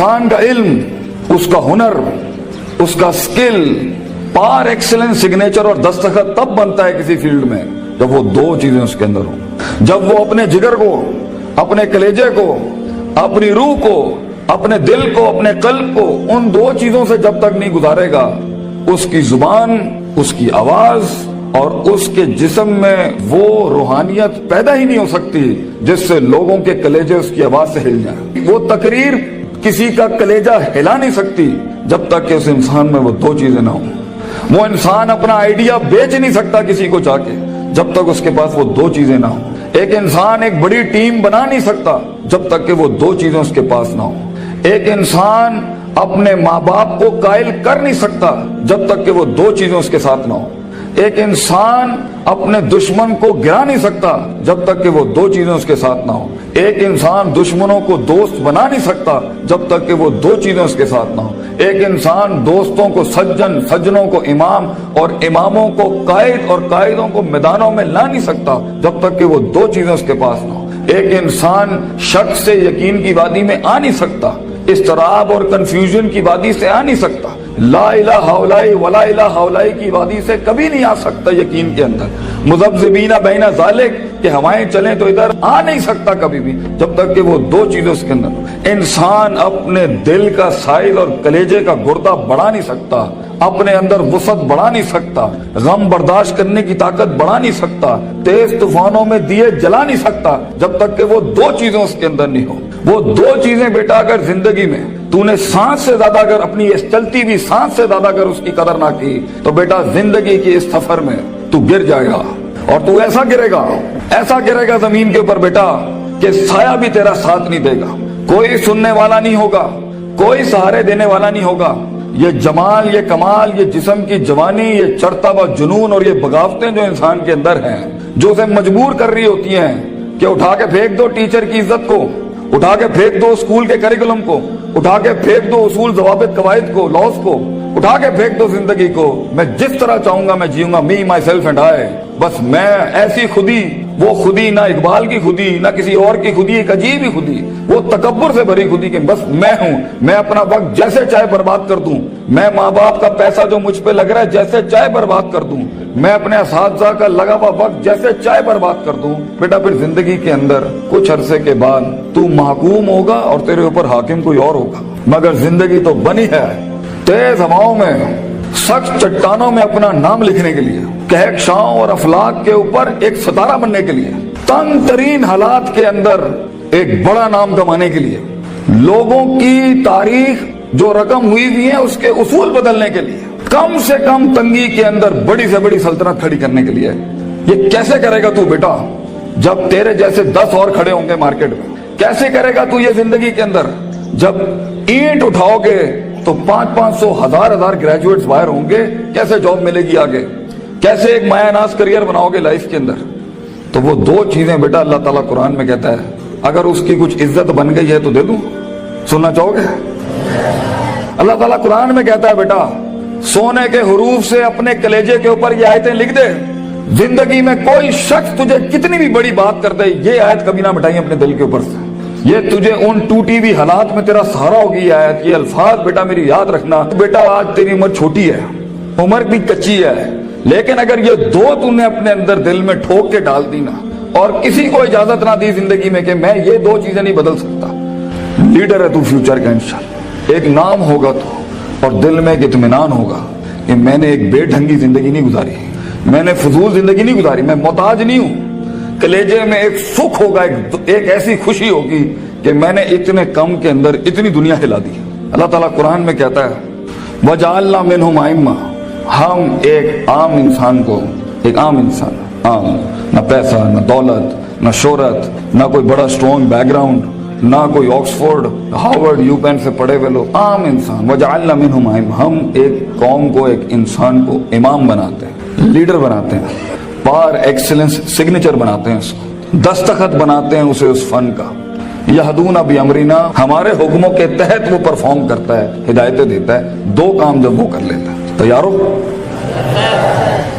انسان کا علم، اس کا ہنر، اس کا سکل، پار ایکسلنس سگنیچر اور دستخط تب بنتا ہے کسی فیلڈ میں جب وہ دو چیزیں اس کے اندر ہوں. جب وہ اپنے جگر کو، اپنے کلیجے کو، اپنی روح کو، اپنے دل کو، اپنے قلب کو ان دو چیزوں سے جب تک نہیں گزارے گا، اس کی زبان، اس کی آواز اور اس کے جسم میں وہ روحانیت پیدا ہی نہیں ہو سکتی جس سے لوگوں کے کلیجے اس کی آواز سے ہل جائیں. وہ تقریر کسی کا کلیجہ ہلا نہیں سکتی جب تک کہ اس انسان میں وہ دو چیزیں نہ ہوں. وہ انسان اپنا آئیڈیا بیچ نہیں سکتا کسی کو جا کے جب تک اس کے پاس وہ دو چیزیں نہ ہوں. ایک انسان ایک بڑی ٹیم بنا نہیں سکتا جب تک کہ وہ دو چیزیں اس کے پاس نہ ہوں. ایک انسان اپنے ماں باپ کو قائل کر نہیں سکتا جب تک کہ وہ دو چیزیں اس کے ساتھ نہ ہوں. ایک انسان اپنے دشمن کو گرا نہیں سکتا جب تک کہ وہ دو چیزیں اس کے ساتھ نہ ہوں. ایک انسان دشمنوں کو دوست بنا نہیں سکتا جب تک کہ وہ دو چیزیں اس کے ساتھ نہ ہوں. ایک انسان دوستوں کو سجن، سجنوں کو امام اور اماموں کو قائد اور قائدوں کو میدانوں میں لا نہیں سکتا جب تک کہ وہ دو چیزیں اس کے پاس نہ ہوں. ایک انسان شک سے یقین کی وادی میں آ نہیں سکتا، اضطراب اور کنفیوژن کی وادی سے آ نہیں سکتا، لا الہ الا ولا الہ الا کی وادی سے کبھی نہیں آ سکتا یقین کے اندر. مذبذبین بین ذالک کہ ہوائیں چلیں تو ادھر آ نہیں سکتا کبھی بھی جب تک کہ وہ دو چیزیں اس کے اندر. انسان اپنے دل کا سائل اور کلیجے کا گردہ بڑھا نہیں سکتا، اپنے اندر وسعت بڑھا نہیں سکتا، غم برداشت کرنے کی طاقت بڑھا نہیں سکتا، تیز طوفانوں میں دیے جلا نہیں سکتا جب تک کہ وہ دو چیزیں اس کے اندر نہیں ہو. وہ دو چیزیں بیٹا اگر زندگی میں تو نے سانس سے زیادہ اگر اپنی اس چلتی بھی سانس سے زیادہ اگر اس کی قدر نہ کی تو بیٹا زندگی کی اس سفر میں تو گر جائے گا. اور تو ایسا گرے گا زمین کے اوپر بیٹا کہ سایہ بھی تیرا ساتھ نہیں دے گا، کوئی سننے والا نہیں ہوگا، کوئی سہارے دینے والا نہیں ہوگا. یہ جمال، یہ کمال، یہ جسم کی جوانی، یہ چڑھتا ہوا جنون اور یہ بغاوتیں جو انسان کے اندر ہیں، جو اسے مجبور کر رہی ہوتی ہیں کہ اٹھا کے پھینک دو ٹیچر کی عزت کو، اٹھا کے پھینک دو اسکول کے کریکولم کو، اٹھا کے پھینک دو اصول ضوابط قواعد کو، لاز کو، اٹھا کے پھینک دو زندگی کو. میں جس طرح چاہوں گا میں جیوں گا، می مائی سیلف اینڈ آئی. بس میں ایسی خودی، وہ خودی نہ اقبال کی خودی نہ کسی اور کی خودی، ایک عجیب ہی خودی، وہ تکبر سے بھری خودی کہ بس میں ہوں، میں اپنا وقت جیسے چاہے برباد کر دوں، میں ماں باپ کا پیسہ جو مجھ پہ لگ رہا ہے جیسے چاہے برباد کر دوں، میں اپنے اساتذہ کا لگا ہوا وقت جیسے چاہے برباد کر دوں. بیٹا پھر زندگی کے اندر کچھ عرصے کے بعد تو محکوم ہوگا اور تیرے اوپر حاکم کوئی اور ہوگا. مگر زندگی تو بنی ہے تیز ہواؤں میں، سخت چٹانوں میں اپنا نام لکھنے کے لیے، کہکشاؤں اور افلاک کے اوپر ایک ستارہ بننے کے لیے، تنگ ترین حالات کے اندر ایک بڑا نام کمانے کے لیے، لوگوں کی تاریخ جو رقم ہوئی بھی ہے اس کے اصول بدلنے کے لیے، کم سے کم تنگی کے اندر بڑی سے بڑی سلطنت کھڑی کرنے کے لیے. یہ کیسے کرے گا تو بیٹا جب تیرے جیسے 10 اور کھڑے ہوں گے مارکیٹ میں؟ کیسے کرے گا تو یہ زندگی کے اندر جب اینٹ اٹھاؤ گے تو 500 1000 گریجویٹس باہر ہوں گے؟ کیسے جاب ملے گی آگے؟ کیسے ایک مایہ ناز کریئر بناؤ گے لائف کے اندر؟ تو وہ دو چیزیں بیٹا اللہ تعالیٰ قرآن میں کہتا ہے اگر اس کی کچھ عزت بن گئی ہے تو دے دوں. سننا چاہو گے؟ اللہ تعالیٰ قرآن میں کہتا ہے بیٹا سونے کے حروف سے اپنے کلیجے کے اوپر یہ آیتیں لکھ دے، زندگی میں کوئی شخص تجھے کتنی بھی بڑی بات کر دے یہ آیت کبھی نہ مٹائی اپنے دل کے اوپر سے. یہ تجھے ان ٹوٹی ہوئی حالات میں تیرا سہارا ہوگی یہ آیت. یہ الفاظ بیٹا میری یاد رکھنا. بیٹا آج تیری عمر چھوٹی ہے، عمر بھی کچی ہے، لیکن اگر یہ دو تو نے اپنے اندر دل میں ٹھوک کے ڈال دی نا اور کسی کو اجازت نہ دی زندگی میں کہ میں یہ دو چیزیں نہیں بدل سکتا، لیڈر ہے تو فیوچر کا انشاءاللہ. ایک نام ہوگا تو اور دل میں ایک اطمینان ہوگا کہ میں نے ایک بے ڈھنگی زندگی نہیں گزاری، میں نے فضول زندگی نہیں گزاری، میں محتاج نہیں ہوں. کلیجے میں ایک سکھ ہوگا، ایک ایسی خوشی ہوگی کہ میں نے اتنے کم کے اندر اتنی دنیا ہلا دی. اللہ تعالیٰ قرآن میں کہتا ہے وَجَعَلْنَا مِنْهُمْ أَئِمَّةً، ہم ایک عام انسان کو، ایک عام انسان، عام، نہ پیسہ نہ دولت نہ شہرت نہ کوئی بڑا اسٹرانگ بیک گراؤنڈ نہ کوئی آکسفورڈ ہارورڈ یو پین سے پڑھے ہوئے لوگ، عام انسان. وَجَعَلْنَا مِنْهُمْ أَئِمَّةً، ہم ایک قوم کو، ایک انسان کو امام بناتے ہیں، لیڈر بناتے ہیں، پار ایکسلنس سگنیچر بناتے ہیں، اس کو دستخط بناتے ہیں اسے اس فن کا. یہدون بامرنا، ہمارے حکموں کے تحت وہ پرفارم کرتا ہے، ہدایتیں دیتا ہے. دو کام جب وہ کر لیتا ہے، تیار ہو؟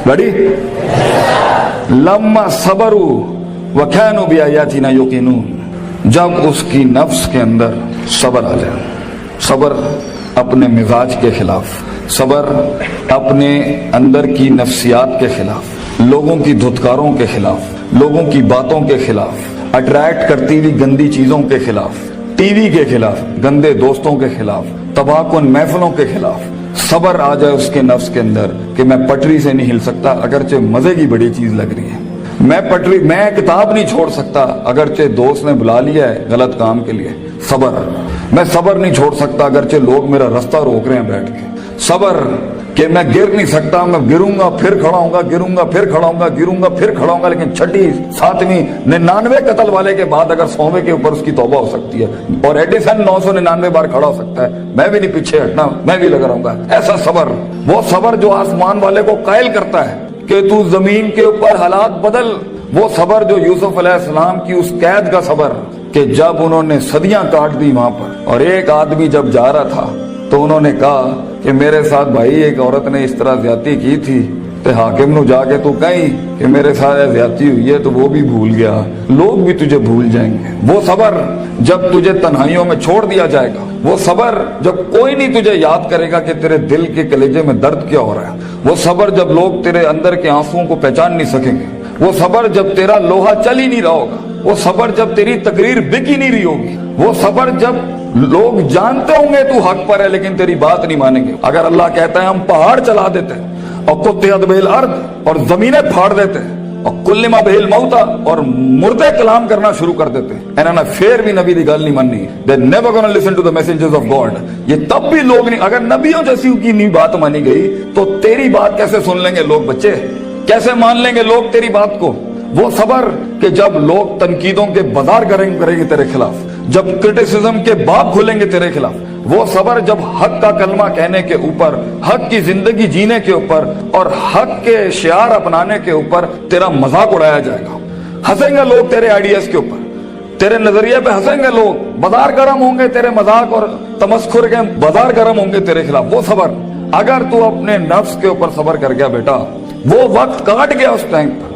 ریڈی؟ لما صبروا وكانوا بآياتنا يوقنون، جب اس کی نفس کے اندر صبر آ جائے، صبر اپنے مزاج کے خلاف، صبر اپنے اندر کی نفسیات کے خلاف، لوگوں کی دھتکاروں کے خلاف، لوگوں کی باتوں کے خلاف، اٹریکٹ کرتی ہوئی گندی چیزوں کے خلاف، ٹی وی کے خلاف، گندے دوستوں کے خلاف، تباہ کن محفلوں کے خلاف صبر آ جائے اس کے نفس کے اندر کہ میں پٹری سے نہیں ہل سکتا اگرچہ مزے کی بڑی چیز لگ رہی ہے، میں کتاب نہیں چھوڑ سکتا اگرچہ دوست نے بلا لیا ہے غلط کام کے لیے، صبر، میں صبر نہیں چھوڑ سکتا اگرچہ لوگ میرا رستہ روک رہے ہیں بیٹھ کے، صبر کہ میں گر نہیں سکتا، میں گروں گا پھر کھڑا ہوں گا، گروں گا پھر کھڑا ہوں گا، گروں گا پھر کھڑا ہوں گا، لیکن چھٹی 7ویں 99 قتل والے کے بعد اگر 100ویں کے اوپر اس کی توبہ ہو سکتی ہے اور ایڈیسن 999 بار کھڑا ہو سکتا ہے، میں بھی نہیں پیچھے ہٹنا، میں بھی لگا رہوں گا، ایسا صبر، وہ صبر جو آسمان والے کو قائل کرتا ہے کہ تو زمین کے اوپر حالات بدل، وہ صبر جو یوسف علیہ السلام کی اس قید کا صبر کہ جب انہوں نے صدیاں کاٹ دی وہاں پر اور ایک آدمی جب جا رہا تھا تو انہوں نے کہا کہ میرے ساتھ بھائی ایک عورت نے اس طرح زیادتی کی تھی تے حاکم نو جا کے تو کہیں کہ میرے ساتھ زیادتی ہوئی ہے تو وہ بھی بھول گیا، لوگ بھی تجھے بھول جائیں گے، وہ صبر جب تجھے تنہائیوں میں چھوڑ دیا جائے گا، وہ صبر جب کوئی نہیں تجھے یاد کرے گا کہ تیرے دل کے کلیجے میں درد کیا ہو رہا ہے، وہ صبر جب لوگ تیرے اندر کے آنسوؤں کو پہچان نہیں سکیں گے، وہ صبر جب تیرا لوہا چل ہی نہیں رہا ہوگا، وہ صبر جب تیری تقریر بک ہی نہیں رہی ہوگی، وہ صبر جب لوگ جانتے ہوں گے تو حق پر ہے لیکن تیری بات نہیں مانیں گے، اگر اللہ کہتا ہے ہم پہاڑ چلا دیتے ہیں اور قطعت بہ الارض اور زمینیں پھاڑ دیتے ہیں اور کلما بہ الموتى اور مردے کلام کرنا شروع کر دیتے ہیں، انہوں نے پھر بھی نبی دی گل نہیں ماننی، they never gonna listen to the messages of God، یہ تب بھی لوگ نہیں، اگر نبیوں جیسی کی نہیں بات مانی گئی تو تیری بات کیسے سن لیں گے لوگ، بچے کیسے مان لیں گے لوگ تیری بات کو، وہ صبر کہ جب لوگ تنقیدوں کے بازار کریں گے تیرے خلاف، جب کرٹیسزم کے باب کھولیں گے تیرے خلاف، وہ صبر جب حق کا کلمہ کہنے کے اوپر، حق کی زندگی جینے کے اوپر اور حق کے شعار اپنانے کے اوپر تیرا مذاق اڑایا جائے گا، ہنسیں گے لوگ تیرے آئیڈیاز کے اوپر، تیرے نظریے پہ ہنسیں گے لوگ، بازار گرم ہوں گے تیرے مذاق اور تمسخر کے بازار گرم ہوں گے تیرے خلاف، وہ صبر اگر تو اپنے نفس کے اوپر صبر کر گیا بیٹا، وہ وقت کاٹ گیا اس ٹائم پر،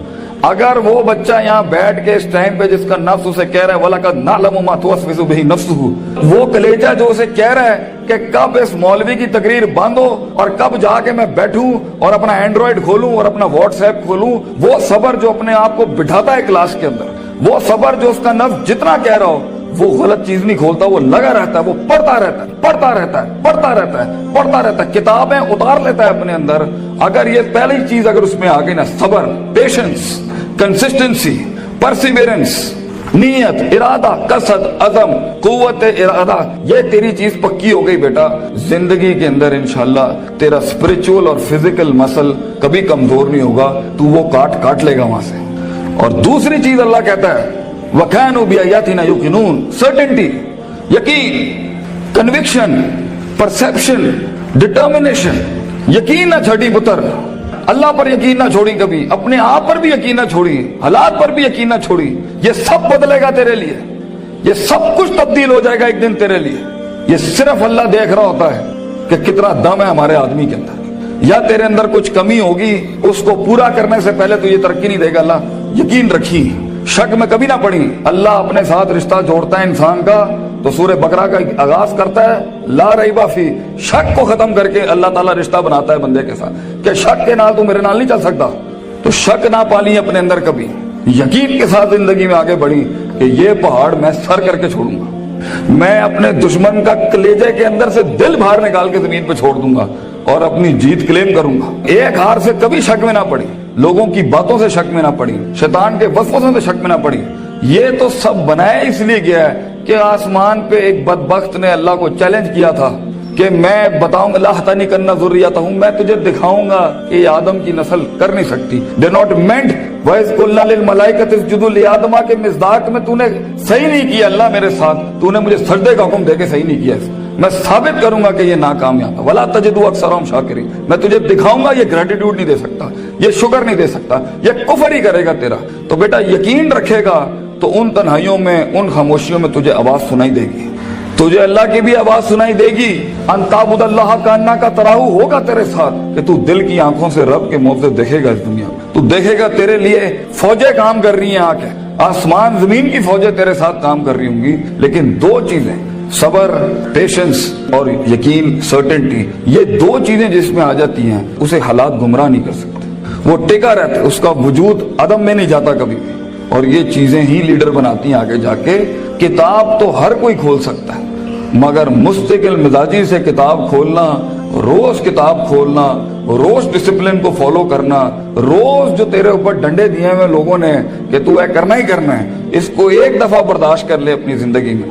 اگر وہ بچہ یہاں بیٹھ کے اس ٹائم پہ جس کا نفس اسے کہہ رہا ہے وَلَقَدْ نَعْلَمُ مَا تُوَسْوِسُ بِهِ نَفْسُهُ، وہ کلیجہ جو اسے کہہ رہا ہے کہ کب اس مولوی کی تقریر بند ہو اور کب جا کے میں بیٹھوں اور اپنا اینڈرائیڈ کھولوں اور اپنا واٹس ایپ کھولوں، وہ صبر جو اپنے آپ کو بٹھاتا ہے کلاس کے اندر، وہ صبر جو اس کا نفس جتنا کہہ رہا ہو وہ غلط چیز نہیں کھولتا، وہ لگا رہتا ہے، وہ پڑھتا رہتا ہے، پڑھتا رہتا ہے، پڑھتا رہتا ہے، پڑھتا رہتا ہے، کتابیں اتار لیتا ہے اپنے اندر، اگر یہ پہلی چیز اگر اس میں آ گئی نا، صبر، پیشنس، کنسسٹنسی، پرسیورنس، نیت، ارادہ، قصد، عزم، قوت ارادہ، یہ تیری چیز پکی ہو گئی بیٹا، زندگی کے اندر انشاءاللہ تیرا اسپرچول اور فزیکل مسل کبھی کمزور نہیں ہوگا، تو وہ کاٹ لے گا وہاں سے۔ اور دوسری چیز اللہ کہتا ہے وَكَانُوا بِآيَاتِنَا يُوقِنُونَ، سرٹنٹی، یقین، کنوکشن، پرسیپشن، ڈٹرمنیشن، یقین نہ چھٹی پتر، اللہ پر یقین نہ چھوڑی کبھی، اپنے آپ پر بھی یقین نہ چھوڑی، حالات پر بھی یقین نہ چھوڑی، یہ سب بدلے گا تیرے لیے، یہ سب کچھ تبدیل ہو جائے گا ایک دن تیرے لیے، یہ صرف اللہ دیکھ رہا ہوتا ہے کہ کتنا دم ہے ہمارے آدمی کے اندر، یا تیرے اندر کچھ کمی ہوگی، اس کو پورا کرنے سے پہلے تو یہ ترقی نہیں دے گا اللہ، یقین رکھی، شک میں کبھی نہ پڑی، اللہ اپنے ساتھ رشتہ جوڑتا ہے انسان کا تو سورہ بقرہ کا آغاز کرتا ہے لا ریب فی، شک کو ختم کر کے اللہ تعالیٰ رشتہ بناتا ہے بندے کے ساتھ کہ شک کے نال تو میرے نال نہیں چل سکتا، تو شک نہ پالی اپنے اندر کبھی، یقین کے ساتھ زندگی میں آگے بڑھی کہ یہ پہاڑ میں سر کر کے چھوڑوں گا، میں اپنے دشمن کا کلیجے کے اندر سے دل باہر نکال کے زمین پہ چھوڑ دوں گا اور اپنی جیت کلیم کروں گا، ایک ہار سے کبھی شک میں نہ پڑی، لوگوں کی باتوں سے شک میں نہ پڑی، شیطان کے وسوسوں سے شک میں نہ پڑی، یہ تو سب بنایا اس لیے گیا ہے کہ آسمان پہ ایک بدبخت نے اللہ کو چیلنج کیا تھا کہ میں بتاؤں گا لَأَحْتَنِكَنَّ ذُرِّيَّتَهُم، میں تجھے دکھاؤں گا کہ یہ آدم کی نسل کر نہیں سکتی، دے ناٹ مینٹ وَإِذْ قُلْنَا لِلْمَلَائِكَةِ اسْجُدُوا لِآدَمَ کے مصداق میں تو نے صحیح نہیں کیا اللہ میرے ساتھ، تو نے مجھے سجدے کا حکم دے کے صحیح نہیں کیا، میں ثابت کروں گا کہ یہ ناکامیاب ہے، وَلَا تَجِدُوا أَكْثَرَهُمْ شَاكِرِينَ، میں تجھے دکھاؤں گا یہ گریٹیٹیوڈ نہیں دے سکتا، یہ شکر نہیں دے سکتا، یہ کفر ہی کرے گا تیرا، تو بیٹا یقین رکھے گا تو ان تنہائیوں میں، ان خاموشیوں میں تجھے آواز سنائی دے گی، تجھے اللہ کی بھی آواز سنائی دے گی، ان تعبد اللہ کانک تراہ ہوگا تیرے ساتھ کہ تو دل کی آنکھوں سے رب کے موضوع دیکھے گا، اس دنیا میں تو دیکھے گا تیرے لیے فوجیں کام کر رہی ہیں، آ کے آسمان زمین کی فوجیں تیرے ساتھ کام کر رہی ہوں گی، لیکن دو چیزیں، صبر, پیشنس اور یقین, سرٹنٹی, یہ دو چیزیں جس میں آ جاتی ہیں اسے حالات گمراہ نہیں کر سکتے. وہ ٹکا رہتا ہے, اس کا وجود عدم میں نہیں جاتا کبھی بھی, اور یہ چیزیں ہی لیڈر بناتی ہیں آگے جا کے. کتاب تو ہر کوئی کھول سکتا ہے, مگر مستقل مزاجی سے کتاب کھولنا, روز کتاب کھولنا, روز ڈسپلن کو فالو کرنا, روز جو تیرے اوپر ڈنڈے دیے ہوئے لوگوں نے کہ تو اے کرنا ہی کرنا ہے, اس کو ایک دفعہ برداشت کر لے اپنی زندگی میں.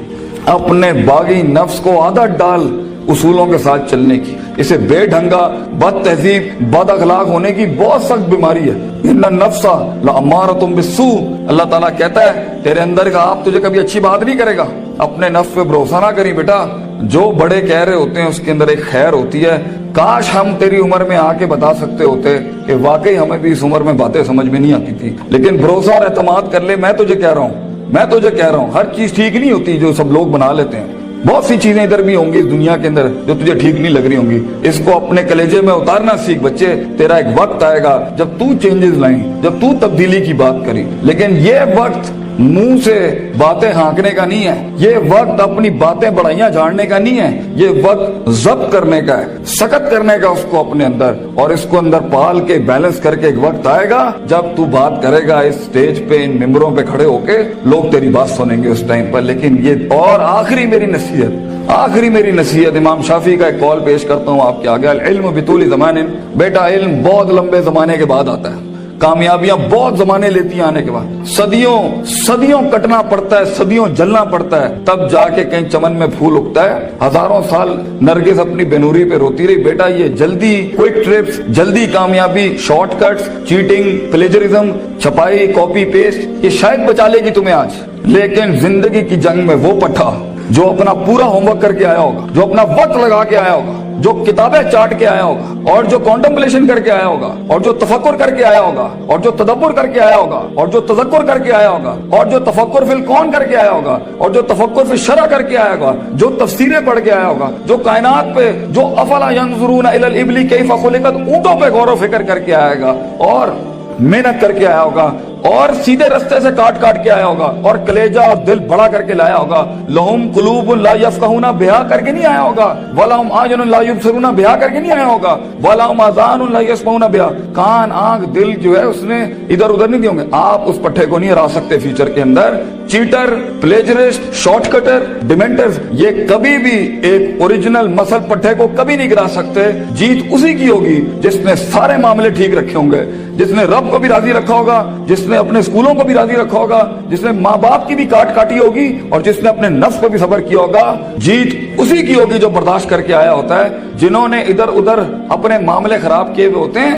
اپنے باغی نفس کو عادت ڈال اصولوں کے ساتھ چلنے کی. اسے بے ڈھنگا, بد تہذیب, بد اخلاق ہونے کی بہت سخت بیماری ہے. ان النفس لامارۃ بالسوء, اللہ تعالیٰ کہتا ہے تیرے اندر کا آپ تجھے کبھی اچھی بات نہیں کرے گا. اپنے نفس پہ بھروسہ نہ کری بیٹا, جو بڑے کہہ رہے ہوتے ہیں اس کے اندر ایک خیر ہوتی ہے. کاش ہم تیری عمر میں آ کے بتا سکتے ہوتے کہ واقعی ہمیں بھی اس عمر میں باتیں سمجھ میں نہیں آتی تھی. لیکن بھروسہ اور اعتماد کر لے. میں تجھے کہہ رہا ہوں ہر چیز ٹھیک نہیں ہوتی جو سب لوگ بنا لیتے ہیں. بہت سی چیزیں ادھر بھی ہوں گی اس دنیا کے اندر جو تجھے ٹھیک نہیں لگ رہی ہوں گی. اس کو اپنے کلیجے میں اتارنا سیکھ بچے. تیرا ایک وقت آئے گا جب تو چینجز لائیں, جب تو تبدیلی کی بات کری. لیکن یہ وقت منہ سے باتیں ہانکنے کا نہیں ہے, یہ وقت اپنی باتیں بڑائیاں جھاڑنے کا نہیں ہے, یہ وقت ضبط کرنے کا ہے, سخت کرنے کا اس کو اپنے اندر, اور اس کو اندر پال کے بیلنس کر کے. ایک وقت آئے گا جب تو بات کرے گا اس سٹیج پہ, ان ممبروں پہ کھڑے ہو کے, لوگ تیری بات سنیں گے اس ٹائم پر. لیکن یہ اور آخری میری نصیحت امام شافعی کا ایک قول پیش کرتا ہوں آپ کے آگے. العلم بطول زمان, بیٹا علم بہت لمبے زمانے کے بعد آتا ہے, کامیابیاں بہت زمانے لیتی ہیں آنے کے بعد. صدیوں کٹنا پڑتا ہے, صدیوں جلنا پڑتا ہے, تب جا کے کہیں چمن میں پھول اگتا ہے. ہزاروں سال نرگس اپنی بینوری پہ روتی رہی. بیٹا یہ جلدی کوئک ٹرپس, جلدی کامیابی, شارٹ کٹس, چیٹنگ, پلیجرزم, چھپائی, کاپی پیسٹ, یہ شاید بچا لے گی تمہیں آج. لیکن زندگی کی جنگ میں وہ پٹھا جو اپنا پورا ہوم ورک کر کے آیا ہوگا, جو اپنا وقت لگا کے آیا ہوگا, جو کتابیں چاٹ کے آیا ہوگا, اور جو کانٹمپلیشن کر کے آیا ہوگا, اور جو تفکر کر کے آیا ہوگا, اور جو تدبر کر کے آیا ہوگا, اور جو تذکر کر کے آیا ہوگا, اور جو تفکر فی الکون کر کے آیا ہوگا, اور جو تفکر فی الشرع کر کے آیا ہوگا, جو تفسیریں پڑھ کے آیا ہوگا, جو کائنات پہ, جو افلا ینظرون الی الابل کیف خلقت, اونٹوں پہ غور و فکر کر کے آئے گا, اور محنت کر کے آیا ہوگا, اور سیدھے رستے سے کاٹ کے آیا ہوگا, اور کلیجہ اور دل بڑا کر کے لایا ہوگا. لہم قلوب لا یفقہون بہا کر کے نہیں آیا ہوگا, ولہم اعین لا یبصرون بہا کر کے نہیں آیا ہوگا, ولہم آذان لا یسمعون بہا, کان, آنکھ, دل جو ہے اس نے ادھر ادھر نہیں دیے ہوں گے. آپ اس پٹھے کو نہیں ہرا سکتے فیوچر کے اندر. چیٹر, پلیجرسٹ, شارٹ کٹر, ڈیمنٹرز, یہ کبھی بھی ایک اوریجنل مسل پٹھے کو کبھی نہیں گرا سکتے. جیت اسی کی ہوگی جس نے سارے معاملے ٹھیک رکھے ہوں گے, جس نے رب کو بھی راضی رکھا ہوگا, جس نے اپنے اسکولوں کو بھی راضی رکھا ہوگا, جس نے ماں باپ کی بھی کاٹی ہوگی, اور جس نے اپنے نفس کو بھی صبر کیا ہوگا. جیت اسی کی ہوگی جو برداشت کر کے آیا ہوتا ہے. جنہوں نے ادھر ادھر اپنے معاملے خراب کیے ہوئے ہوتے ہیں